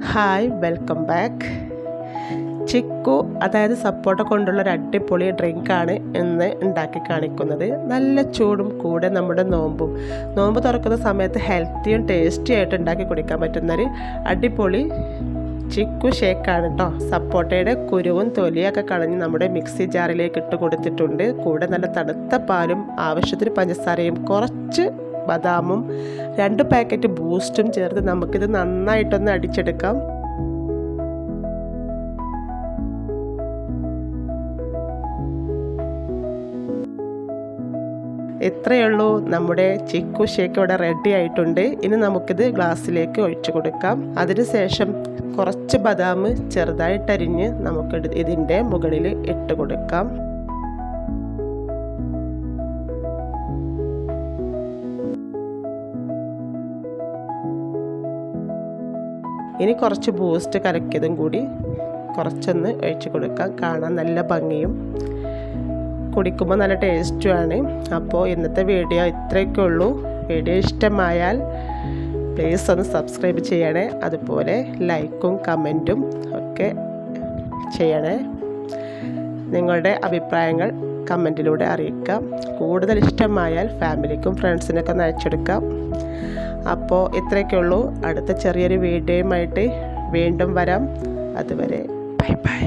Hi, welcome back. Chikoo അതായത് സപ്പോട്ട കൊണ്ടുള്ളൊരു അടിപൊളി ഡ്രിങ്കാണ് ഇന്ന് ഉണ്ടാക്കി കാണിക്കുന്നത്. നല്ല ചൂടും കൂടെ നമ്മുടെ നോമ്പ് തുറക്കുന്ന സമയത്ത് ഹെൽത്തിയും ടേസ്റ്റി ആയിട്ട് ഉണ്ടാക്കി കുടിക്കാൻ പറ്റുന്നൊരു അടിപൊളി ചിക്കു ഷേക്കാണ് കേട്ടോ. സപ്പോട്ടയുടെ കുരുവും തൊലിയൊക്കെ കളഞ്ഞ് നമ്മുടെ മിക്സി ജാറിലേക്ക് ഇട്ട് കൊടുത്തിട്ടുണ്ട്. കൂടെ നല്ല തണുത്ത പാലും ആവശ്യത്തിന് പഞ്ചസാരയും കുറച്ച് ബദാമും 2 പാക്കറ്റ് ബൂസ്റ്റും ചേർത്ത് നമുക്കിത് നന്നായിട്ടൊന്ന് അടിച്ചെടുക്കാം. ഇത്രയേ ഉള്ളൂ, നമ്മുടെ ചിക്കു ഷേക്ക് ഇവിടെ റെഡി ആയിട്ടുണ്ട്. ഇനി നമുക്കിത് ഗ്ലാസ്സിലേക്ക് ഒഴിച്ചു കൊടുക്കാം. അതിനുശേഷം കുറച്ച് ബദാം ചെറുതായിട്ടരിഞ്ഞ് നമുക്ക് ഇതിൻ്റെ മുകളിൽ ഇട്ട് കൊടുക്കാം. ഇനി കുറച്ച് ബൂസ്റ്റ് കലക്കിയതും കൂടി കുറച്ചൊന്ന് ഒഴിച്ച് കൊടുക്കാം. കാണാൻ നല്ല ഭംഗിയും കുടിക്കുമ്പോൾ നല്ല ടേസ്റ്റുമാണ്. അപ്പോൾ ഇന്നത്തെ വീഡിയോ ഇത്രയൊക്കെ ഉള്ളൂ. വീഡിയോ ഇഷ്ടമായാൽ പ്ലീസ് ഒന്ന് സബ്സ്ക്രൈബ് ചെയ്യണേ. അതുപോലെ ലൈക്കും കമൻറ്റും ഒക്കെ ചെയ്യണേ. നിങ്ങളുടെ അഭിപ്രായങ്ങൾ കമൻറ്റിലൂടെ അറിയിക്കാം. കൂടുതൽ ഇഷ്ടമായാൽ ഫാമിലിക്കും ഫ്രണ്ട്സിനൊക്കെ ഒന്ന് അയച്ചെടുക്കാം. അപ്പോൾ ഇത്രയൊക്കെ ഉള്ളൂ. അടുത്ത ചെറിയൊരു വീഡിയോയുമായിട്ട് വീണ്ടും വരാം. അതുവരെ ബൈ ബൈ.